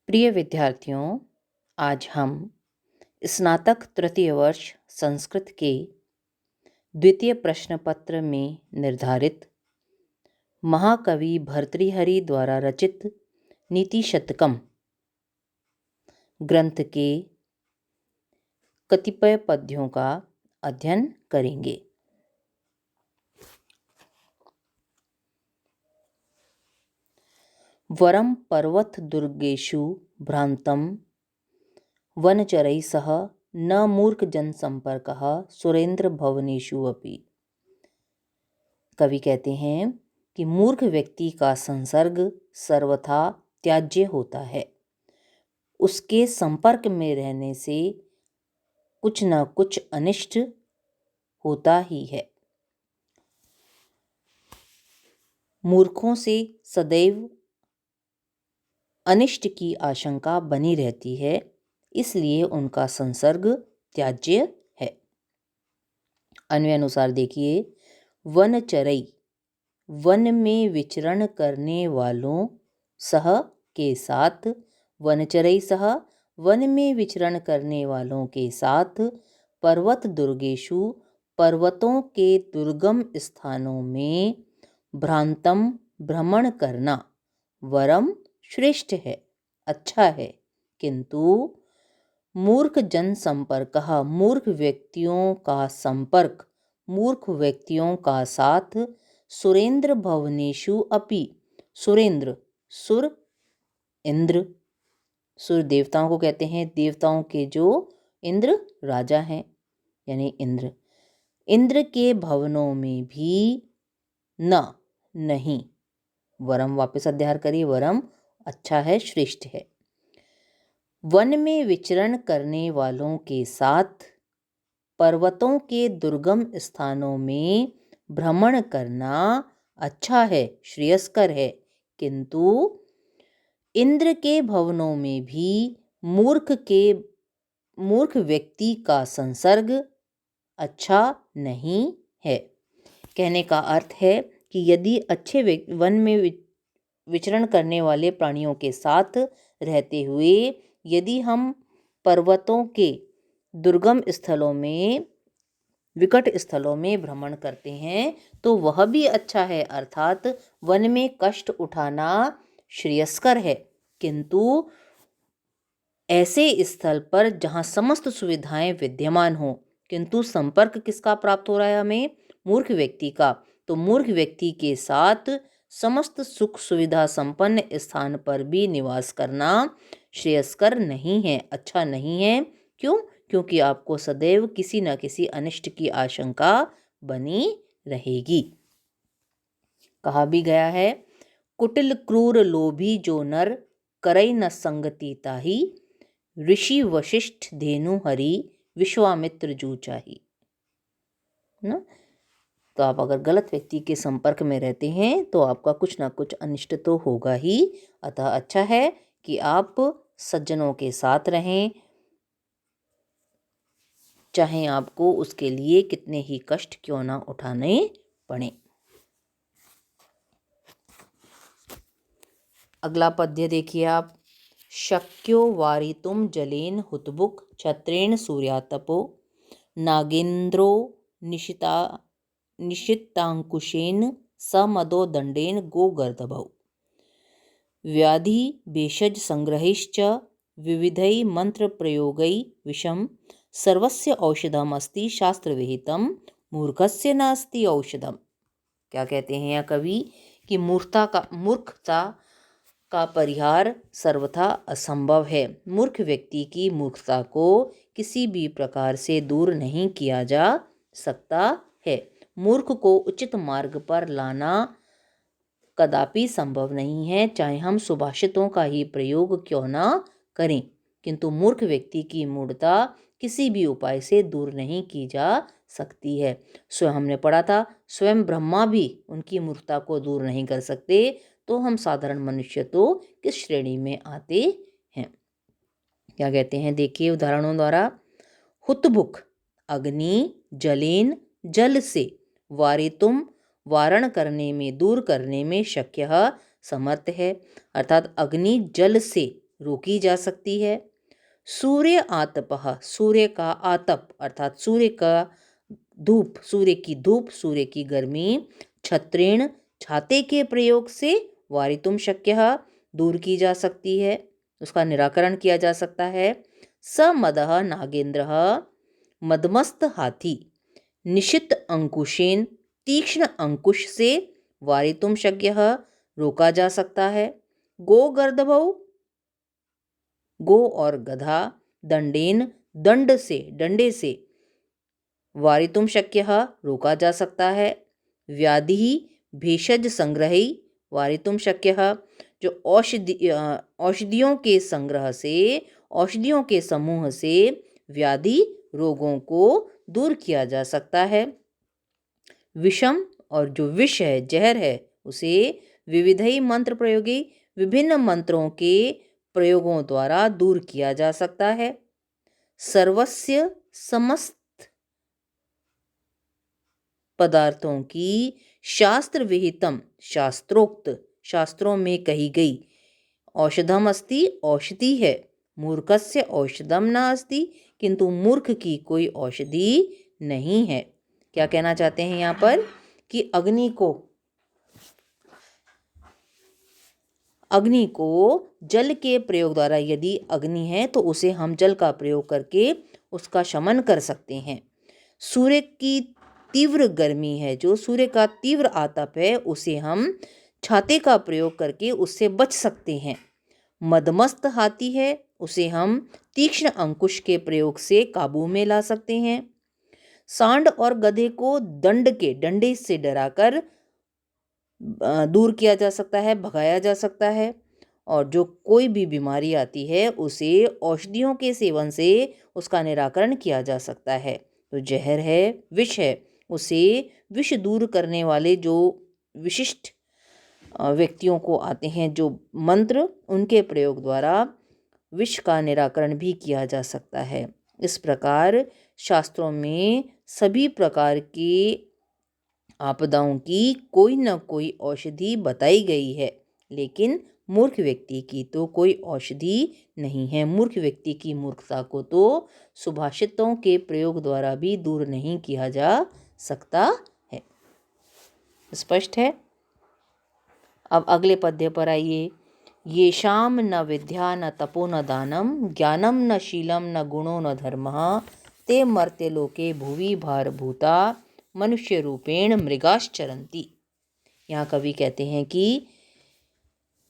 प्रिय विद्यार्थियों, आज हम स्नातक तृतीय वर्ष संस्कृत के द्वितीय प्रश्न पत्र में निर्धारित महाकवि भर्तृहरि द्वारा रचित नीति शतकम ग्रंथ के कतिपय पद्यों का अध्ययन करेंगे। वरम पर्वत दुर्गेषु भ्रांतं वनचरैः सह न मूर्ख जनसंपर्कः सुरेंद्र भवनेषु अपि। कवि कहते हैं कि मूर्ख व्यक्ति का संसर्ग सर्वथा त्याज्य होता है। उसके संपर्क में रहने से कुछ न कुछ अनिष्ट होता ही है। मूर्खों से सदैव अनिष्ट की आशंका बनी रहती है, इसलिए उनका संसर्ग त्याज्य है। अन्वय अनुसार देखिए, वनचरई वन में विचरण करने वालों सह के साथ, वनचरई सह वन में विचरण करने वालों के साथ, पर्वत दुर्गेषु पर्वतों के दुर्गम स्थानों में, भ्रांतम भ्रमण करना, वरम श्रेष्ठ है, अच्छा है, किंतु मूर्ख जन संपर्क, मूर्ख व्यक्तियों का संपर्क, मूर्ख व्यक्तियों का साथ, सुरेंद्र भवनेषु अपि, सुरेंद्र सुर इंद्र, सुर देवताओं को कहते हैं, देवताओं के जो इंद्र राजा हैं यानी इंद्र, इंद्र के भवनों में भी न नहीं, वरम वापस अध्याय करिए, वरम अच्छा है, श्रेष्ठ है। वन में विचरण करने वालों के साथ पर्वतों के दुर्गम स्थानों में भ्रमण करना अच्छा है, श्रेयस्कर है, किंतु इंद्र के भवनों में भी मूर्ख व्यक्ति का संसर्ग अच्छा नहीं है। कहने का अर्थ है कि यदि अच्छे वन में विचरण करने वाले प्राणियों के साथ रहते हुए यदि हम पर्वतों के दुर्गम स्थलों में, विकट स्थलों में भ्रमण करते हैं तो वह भी अच्छा है, अर्थात वन में कष्ट उठाना श्रेयस्कर है, किंतु ऐसे स्थल पर जहाँ समस्त सुविधाएं विद्यमान हो, किंतु संपर्क किसका प्राप्त हो रहा है हमें? मूर्ख व्यक्ति का। तो मूर्ख व्यक्ति के साथ समस्त सुख सुविधा संपन्न स्थान पर भी निवास करना श्रेयस्कर नहीं है, अच्छा नहीं है। क्यों? क्योंकि आपको सदैव किसी न किसी अनिष्ट की आशंका बनी रहेगी। कहा भी गया है, कुटिल क्रूर लोभी जो नर करई न संगति ताही, ऋषि वशिष्ठ धेनु हरि विश्वामित्र जू चाही ना। तो आप अगर गलत व्यक्ति के संपर्क में रहते हैं तो आपका कुछ ना कुछ अनिष्ट तो होगा ही। अतः अच्छा है कि आप सज्जनों के साथ रहें, चाहे आपको उसके लिए कितने ही कष्ट क्यों ना उठाने पड़े। अगला पद्य देखिए आप, शक्यो वारितुम जलेन हुतबुक छत्रेण सूर्यातपो, नागेन्द्रो निशितांकुशेन समदो दंडेन गोगर्दभौ, व्याधि भेषज संग्रहैश्च विविधै मंत्र प्रयोगै विषम, सर्वस्य औषधम अस्ति शास्त्र विहितम, मूर्खस्य नास्ति औषधम। क्या कहते हैं यहाँ कवि कि मूर्खता का परिहार सर्वथा असंभव है। मूर्ख व्यक्ति की मूर्खता को किसी भी प्रकार से दूर नहीं किया जा सकता है। मूर्ख को उचित मार्ग पर लाना कदापि संभव नहीं है, चाहे हम सुभाषितों का ही प्रयोग क्यों ना करें, किंतु मूर्ख व्यक्ति की मूढ़ता किसी भी उपाय से दूर नहीं की जा सकती है। स्वयं हमने पढ़ा था, स्वयं ब्रह्मा भी उनकी मूर्खता को दूर नहीं कर सकते, तो हम साधारण मनुष्य तो किस श्रेणी में आते हैं। क्या कहते हैं देखिए उदाहरणों द्वारा, हुतभुक अग्नि, जलेन जल से, वारितुम वारण करने में, दूर करने में, शक्य समर्थ है, अर्थात अग्नि जल से रोकी जा सकती है। सूर्य आतपः, सूर्य का आतप अर्थात सूर्य का धूप, सूर्य की धूप, सूर्य की गर्मी, छत्रेण छाते के प्रयोग से वारितुम शक्यः दूर की जा सकती है, उसका निराकरण किया जा सकता है। समदः नागेंद्रः, मदमस्त हाथी, निशित अंकुशेन, तीक्ष्ण अंकुश से वारितुम शक्यः रोका जा सकता है। गो गर्दभौ, गो और गधा, दंडेन दंड से, डंडे से वारितुम शक्यः रोका जा सकता है। व्याधि भेषज संग्रही वारितुम शक्यः, जो औषधियों के संग्रह से, औषधियों के समूह से व्याधि रोगों को दूर किया जा सकता है। विषम, और जो विष है, जहर है, उसे विविधई मंत्र प्रयोगी, विभिन्न मंत्रों के प्रयोगों द्वारा दूर किया जा सकता है। सर्वस्य, समस्त पदार्थों की, शास्त्र विहितम, शास्त्रोक्त, शास्त्रों में कही गई, औषधम अस्ति, औषधि है, मूर्खस्य औषधम न अस्ति, किंतु मूर्ख की कोई औषधि नहीं है। क्या कहना चाहते हैं यहाँ पर कि अग्नि को जल के प्रयोग द्वारा, यदि अग्नि है तो उसे हम जल का प्रयोग करके उसका शमन कर सकते हैं। सूर्य की तीव्र गर्मी है, जो सूर्य का तीव्र आतप है, उसे हम छाते का प्रयोग करके उससे बच सकते हैं। मदमस्त हाथी है, उसे हम तीक्ष्ण अंकुश के प्रयोग से काबू में ला सकते हैं। सांड और गधे को डंडे से डराकर दूर किया जा सकता है, भगाया जा सकता है। और जो कोई भी बीमारी आती है उसे औषधियों के सेवन से उसका निराकरण किया जा सकता है। तो जहर है, विष है, उसे विष दूर करने वाले जो विशिष्ट व्यक्तियों को आते हैं जो मंत्र, उनके प्रयोग द्वारा विष का निराकरण भी किया जा सकता है। इस प्रकार शास्त्रों में सभी प्रकार की आपदाओं की कोई न कोई औषधि बताई गई है, लेकिन मूर्ख व्यक्ति की तो कोई औषधि नहीं है। मूर्ख व्यक्ति की मूर्खता को तो सुभाषितों के प्रयोग द्वारा भी दूर नहीं किया जा सकता है। स्पष्ट है। अब अगले पद्य पर आइए। ये शाम न विद्या न तपो न दानम, ज्ञानम न शीलम न गुणो न धर्मः, ते मर्त्य लोके भुवि भारभूता, मनुष्य रूपेण मृगाश्चरन्ति। यहाँ कवि कहते हैं कि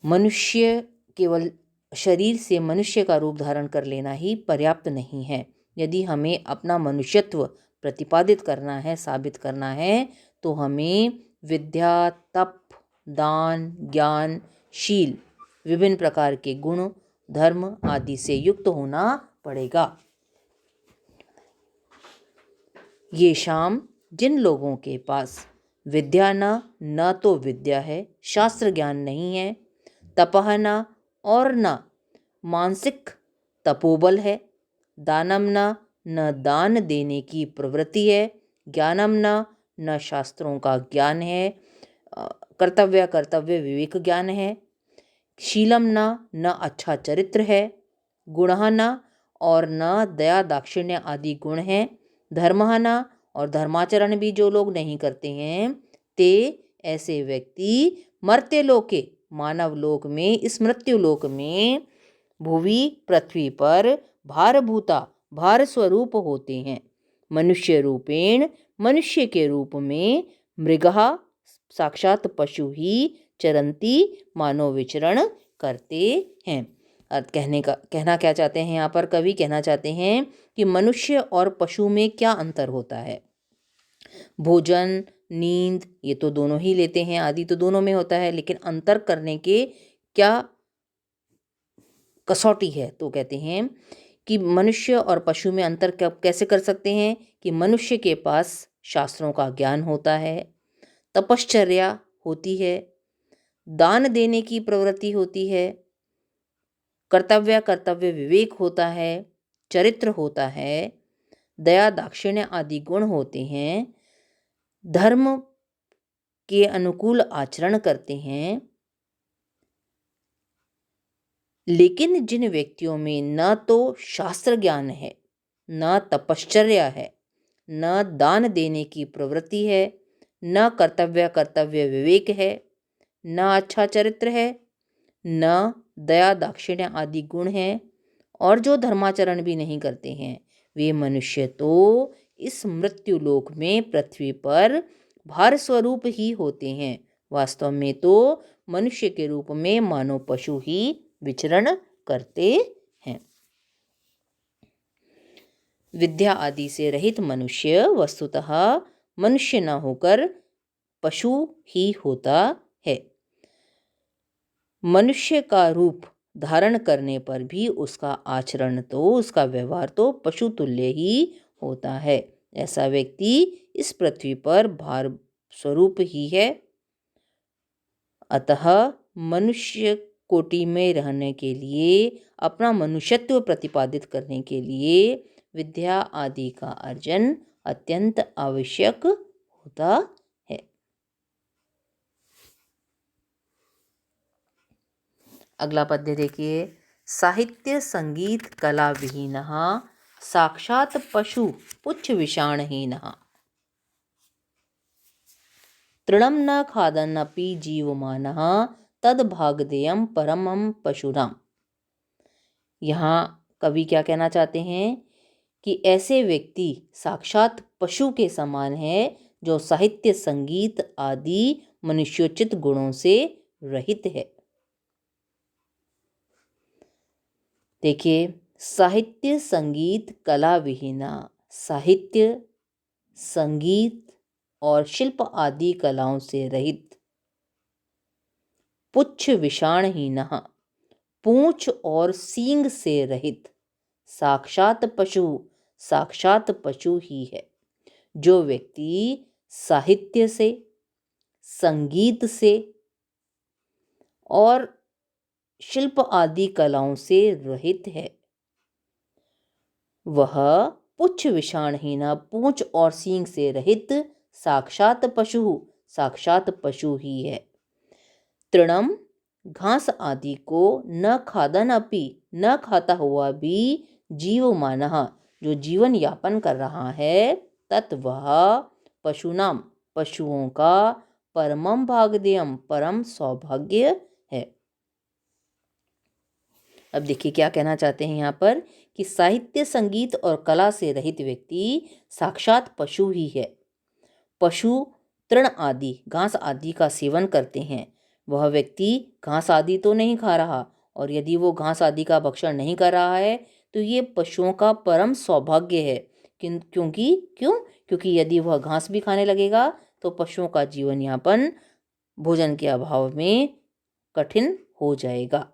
मनुष्य केवल शरीर से मनुष्य का रूप धारण कर लेना ही पर्याप्त नहीं है। यदि हमें अपना मनुष्यत्व प्रतिपादित करना है, साबित करना है, तो हमें विद्या, तप, दान, ज्ञान, शील, विभिन्न प्रकार के गुण, धर्म आदि से युक्त होना पड़ेगा। ये शाम, जिन लोगों के पास विद्या न तो विद्या है, शास्त्र ज्ञान नहीं है, तपह न, और न मानसिक तपोबल है, दानम न दान देने की प्रवृत्ति है, ज्ञानम न शास्त्रों का ज्ञान है, कर्तव्य विवेक ज्ञान है, शीलम न अच्छा चरित्र है, गुणः न, और न दया दाक्षिण्य आदि गुण हैं, धर्मः न, और धर्माचरण भी जो लोग नहीं करते हैं, ते ऐसे व्यक्ति मर्त्य लोके, मानव लोक में, इस मृत्यु लोक में, भुवि पृथ्वी पर, भारभूता, भार स्वरूप होते हैं, मनुष्य रूपेण, मनुष्य के रूप में, मृगः, साक्षात पशु ही, चरंती, मानव विचरण करते हैं। कहना क्या चाहते हैं यहाँ पर कवि? कहना चाहते हैं कि मनुष्य और पशु में क्या अंतर होता है। भोजन, नींद, ये तो दोनों ही लेते हैं, आदि तो दोनों में होता है, लेकिन अंतर करने के क्या कसौटी है? तो कहते हैं कि मनुष्य और पशु में अंतर कैसे कर सकते हैं कि मनुष्य के पास शास्त्रों का ज्ञान होता है, तपश्चर्या होती है, दान देने की प्रवृत्ति होती है, कर्तव्य विवेक होता है, चरित्र होता है, दया दाक्षिण्य आदि गुण होते हैं, धर्म के अनुकूल आचरण करते हैं, लेकिन जिन व्यक्तियों में न तो शास्त्र ज्ञान है, न तपश्चर्या है, न दान देने की प्रवृत्ति है, न कर्तव्य विवेक है, न अच्छा चरित्र है, न दया दाक्षिण्य आदि गुण हैं, और जो धर्माचरण भी नहीं करते हैं, वे मनुष्य तो इस मृत्यु लोक में पृथ्वी पर भार स्वरूप ही होते हैं। वास्तव में तो मनुष्य के रूप में मानव पशु ही विचरण करते हैं। विद्या आदि से रहित मनुष्य वस्तुतः मनुष्य न होकर पशु ही होता है। मनुष्य का रूप धारण करने पर भी उसका आचरण तो, उसका व्यवहार तो पशु तुल्य ही होता है। ऐसा व्यक्ति इस पृथ्वी पर भार स्वरूप ही है। अतः मनुष्य कोटि में रहने के लिए, अपना मनुष्यत्व प्रतिपादित करने के लिए विद्या आदि का अर्जन अत्यंत आवश्यक होता है। अगला पद्य देखिए। साहित्य संगीत कला विहीनः साक्षात् पशु पुच्छ विषाणहीनः तृणं न खादन्नपि जीवमानः तद्भागधेयं परमं पशुनाम्। यहाँ कवि क्या कहना चाहते हैं कि ऐसे व्यक्ति साक्षात पशु के समान है, जो साहित्य संगीत आदि मनुष्योचित गुणों से रहित है। देखिए, साहित्य संगीत कला विहीना, साहित्य संगीत और शिल्प आदि कलाओं से रहित, पुच्छ विषाणहीनः, पूंछ और सींग से रहित, साक्षात पशु, साक्षात पशु ही है। जो व्यक्ति साहित्य से, संगीत से और शिल्प आदि कलाओं से रहित है, वह पुच्छ विषाणहीन, पूंछ और सींग से रहित साक्षात पशु, साक्षात पशु ही है। तृणम, घास आदि को, न खादन अपि, न खाता हुआ भी, जीवमानः, जो जीवन यापन कर रहा है, तत् वह पशुनाम, पशुओं का, परमम भागधेयम, परम सौभाग्य है। अब देखिए क्या कहना चाहते हैं यहाँ पर कि साहित्य संगीत और कला से रहित व्यक्ति साक्षात पशु ही है। पशु तृण आदि, घास आदि का सेवन करते हैं। वह व्यक्ति घास आदि तो नहीं खा रहा, और यदि वो घास आदि का भक्षण नहीं कर रहा है तो ये पशुओं का परम सौभाग्य है। क्योंकि यदि वह घास भी खाने लगेगा तो पशुओं का जीवन यापन भोजन के अभाव में कठिन हो जाएगा।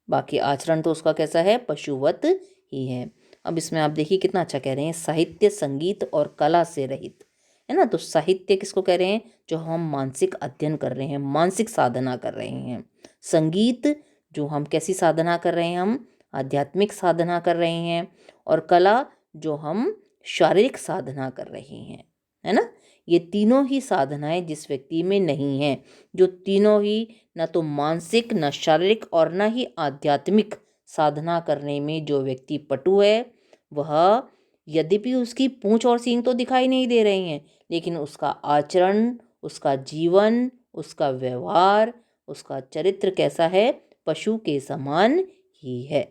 बाकी आचरण तो उसका कैसा है, पशुवत ही है। अब इसमें आप देखिए कितना अच्छा कह रहे हैं, साहित्य संगीत और कला से रहित, है ना। तो साहित्य किसको कह रहे हैं, जो हम मानसिक अध्ययन कर रहे हैं, मानसिक साधना कर रहे हैं। संगीत, जो हम कैसी साधना कर रहे हैं, हम आध्यात्मिक साधना कर रहे हैं। और कला, जो हम शारीरिक साधना कर रहे हैं, है ना। ये तीनों ही साधनाएं जिस व्यक्ति में नहीं हैं, जो तीनों ही न तो मानसिक, न शारीरिक और न ही आध्यात्मिक साधना करने में जो व्यक्ति पटु है, वह यद्यपि उसकी पूंछ और सींग तो दिखाई नहीं दे रही हैं, लेकिन उसका आचरण, उसका जीवन, उसका व्यवहार, उसका चरित्र कैसा है, पशु के समान ही है।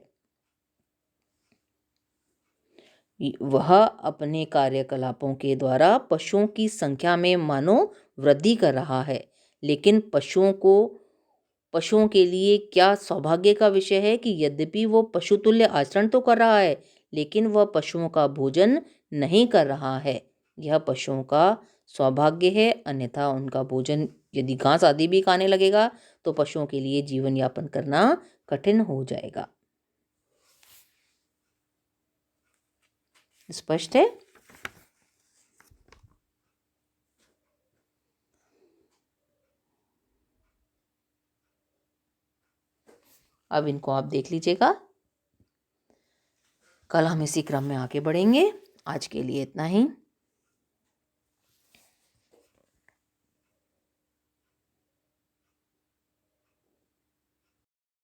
वह अपने कार्यकलापों के द्वारा पशुओं की संख्या में मानो वृद्धि कर रहा है, लेकिन पशुओं के लिए क्या सौभाग्य का विषय है कि यद्यपि वो पशुतुल्य आचरण तो कर रहा है, लेकिन वह पशुओं का भोजन नहीं कर रहा है। यह पशुओं का सौभाग्य है, अन्यथा उनका भोजन यदि घास आदि भी खाने लगेगा तो पशुओं के लिए जीवन यापन करना कठिन हो जाएगा। स्पष्ट है। अब इनको आप देख लीजिएगा, कल हम इसी क्रम में आगे बढ़ेंगे। आज के लिए इतना ही।